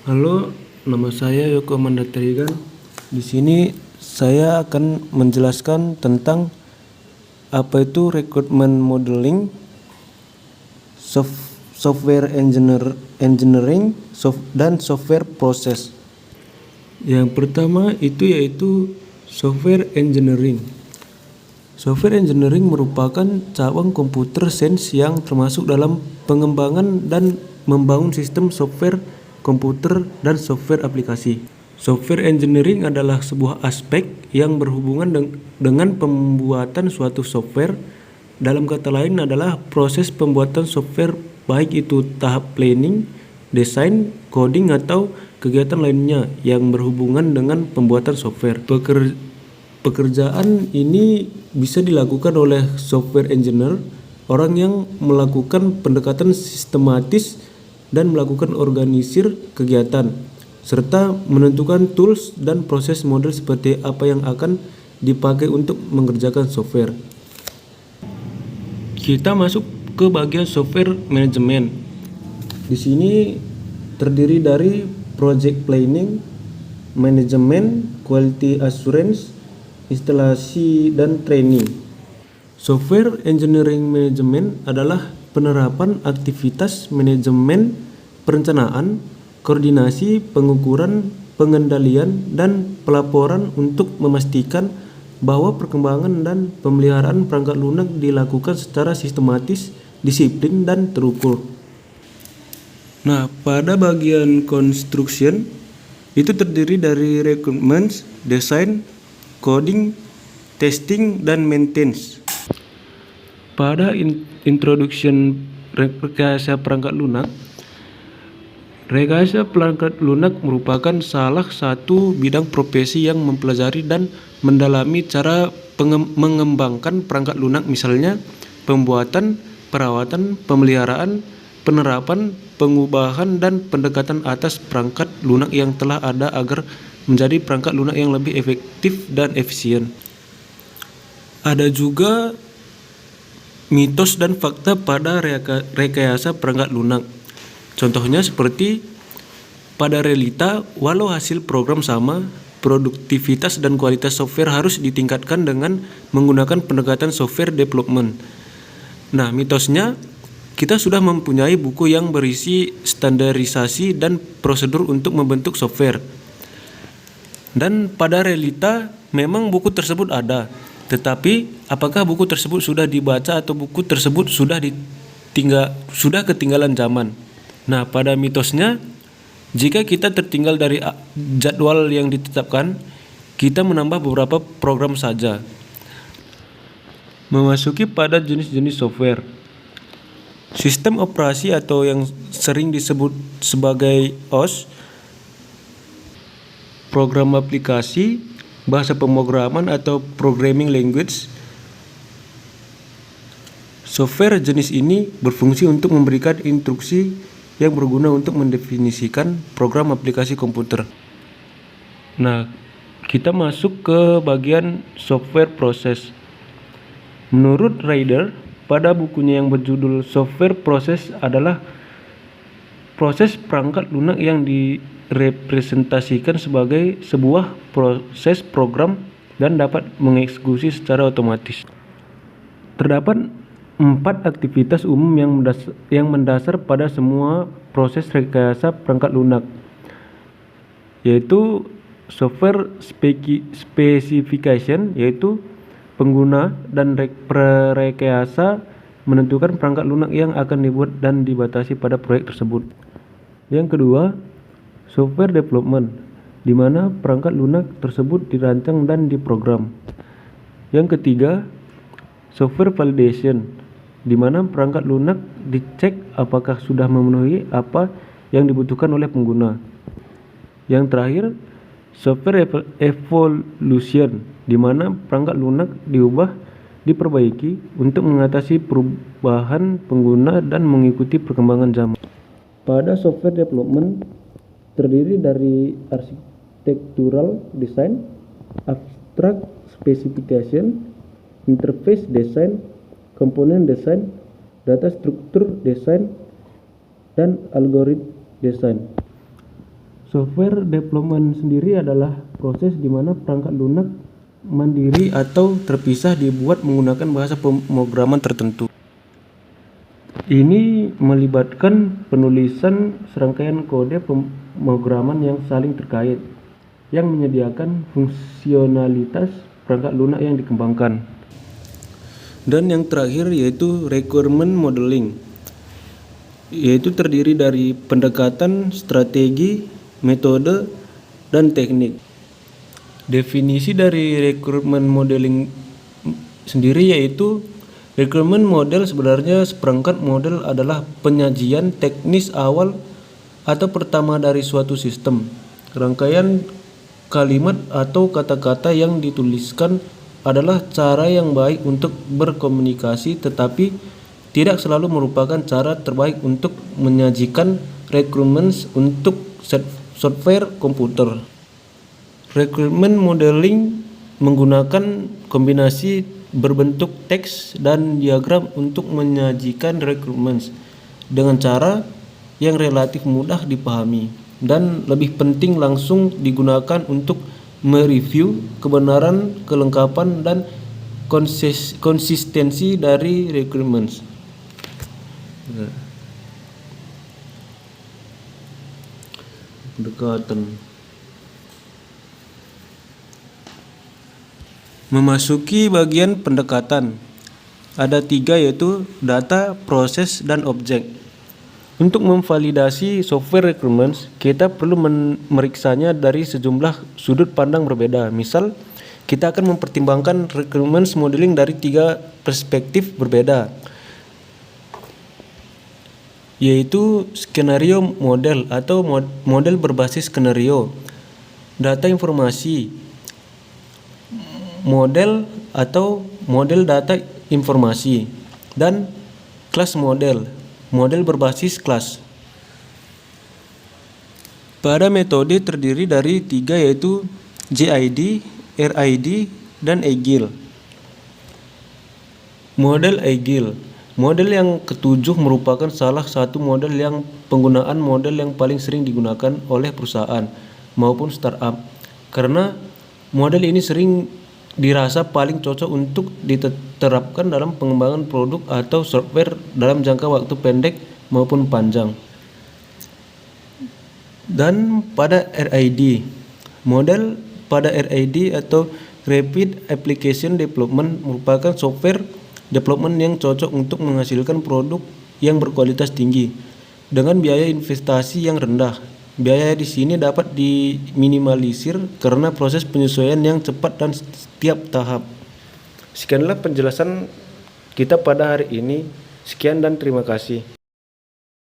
Halo, nama saya Yoko Mandatarigan. Di sini saya akan menjelaskan tentang apa itu requirement modeling, software engineering, dan software process. Yang pertama itu yaitu software engineering. Software engineering merupakan cabang computer science yang termasuk dalam pengembangan dan membangun sistem software komputer dan software aplikasi. Software engineering adalah sebuah aspek yang berhubungan dengan pembuatan suatu software. Dalam kata lain adalah proses pembuatan software, baik itu tahap planning, desain, coding, atau kegiatan lainnya yang berhubungan dengan pembuatan software. Pekerjaan ini bisa dilakukan oleh software engineer, orang yang melakukan pendekatan sistematis dan melakukan organisir kegiatan, serta menentukan tools dan proses model seperti apa yang akan dipakai untuk mengerjakan software. Kita masuk ke bagian software management. Di sini terdiri dari project planning, management, quality assurance, instalasi, dan training. Software engineering management adalah penerapan aktivitas manajemen, perencanaan, koordinasi, pengukuran, pengendalian, dan pelaporan untuk memastikan bahwa perkembangan dan pemeliharaan perangkat lunak dilakukan secara sistematis, disiplin, dan terukur. Nah, pada bagian construction itu terdiri dari requirements, design, coding, testing, dan maintenance. Pada introduction rekayasa perangkat lunak, rekayasa perangkat lunak merupakan salah satu bidang profesi yang mempelajari dan mendalami cara mengembangkan perangkat lunak, misalnya pembuatan, perawatan, pemeliharaan, penerapan, pengubahan, dan pendekatan atas perangkat lunak yang telah ada agar menjadi perangkat lunak yang lebih efektif dan efisien. Ada juga mitos dan fakta pada rekayasa perangkat lunak. Contohnya seperti pada realita, walau hasil program sama, produktivitas dan kualitas software harus ditingkatkan dengan menggunakan pendekatan software development. Nah, mitosnya kita sudah mempunyai buku yang berisi standarisasi dan prosedur untuk membentuk software. Dan pada realita memang buku tersebut ada. Tetapi apakah buku tersebut sudah dibaca atau buku tersebut sudah ketinggalan zaman? Nah, pada mitosnya, jika kita tertinggal dari jadwal yang ditetapkan, kita menambah beberapa program saja. Memasuki pada jenis-jenis software. Sistem operasi atau yang sering disebut sebagai OS, program aplikasi, bahasa pemrograman atau programming language. Software jenis ini berfungsi untuk memberikan instruksi yang berguna untuk mendefinisikan program aplikasi komputer. Nah, kita masuk ke bagian software process. Menurut Ryder, pada bukunya yang berjudul Software Process adalah proses perangkat lunak yang direpresentasikan sebagai sebuah proses program dan dapat mengeksekusi secara otomatis. Terdapat 4 aktivitas umum yang mendasar pada semua proses rekayasa perangkat lunak, yaitu software specification, yaitu pengguna dan perekayasa menentukan perangkat lunak yang akan dibuat dan dibatasi pada proyek tersebut. Yang kedua, software development, di mana perangkat lunak tersebut dirancang dan diprogram. Yang ketiga, software validation, di mana perangkat lunak dicek apakah sudah memenuhi apa yang dibutuhkan oleh pengguna. Yang terakhir, software evolution, di mana perangkat lunak diperbaiki untuk mengatasi perubahan pengguna dan mengikuti perkembangan zaman. Pada software development terdiri dari architectural design, abstract specification, interface design, komponen design, data structure design, dan algorithm design. Software development sendiri adalah proses di mana perangkat lunak mandiri atau terpisah dibuat menggunakan bahasa pemrograman tertentu. Ini melibatkan penulisan serangkaian kode pemrograman yang saling terkait, yang menyediakan fungsionalitas perangkat lunak yang dikembangkan. Dan yang terakhir yaitu requirement modeling, yaitu terdiri dari pendekatan, strategi, metode, dan teknik. Definisi dari requirement modeling sendiri yaitu requirement model sebenarnya seperangkat model adalah penyajian teknis awal atau pertama dari suatu sistem. Rangkaian kalimat atau kata-kata yang dituliskan adalah cara yang baik untuk berkomunikasi, tetapi tidak selalu merupakan cara terbaik untuk menyajikan requirements untuk software komputer. Requirement modeling menggunakan kombinasi berbentuk teks dan diagram untuk menyajikan requirements dengan cara yang relatif mudah dipahami dan lebih penting langsung digunakan untuk mereview kebenaran, kelengkapan, dan konsistensi dari requirements. Pendekatan. Memasuki bagian pendekatan, ada 3 yaitu data, proses, dan objek. Untuk memvalidasi software requirements, kita perlu memeriksanya dari sejumlah sudut pandang berbeda. Misal, kita akan mempertimbangkan requirements modeling dari 3 perspektif berbeda, yaitu skenario model atau model berbasis skenario, data informasi, model atau model data informasi, dan kelas model berbasis kelas. Pada metode terdiri dari 3 yaitu JID, RID, dan Agile. Model Agile. Model yang ketujuh merupakan salah satu model yang penggunaan model yang paling sering digunakan oleh perusahaan maupun startup, karena model ini sering dirasa paling cocok untuk diterapkan dalam pengembangan produk atau software dalam jangka waktu pendek maupun panjang. Dan pada RID, model pada RID atau Rapid Application Development merupakan software development yang cocok untuk menghasilkan produk yang berkualitas tinggi dengan biaya investasi yang rendah. Biaya di sini dapat diminimalisir karena proses penyesuaian yang cepat dan setiap tahap. Sekianlah penjelasan kita pada hari ini. Sekian dan terima kasih.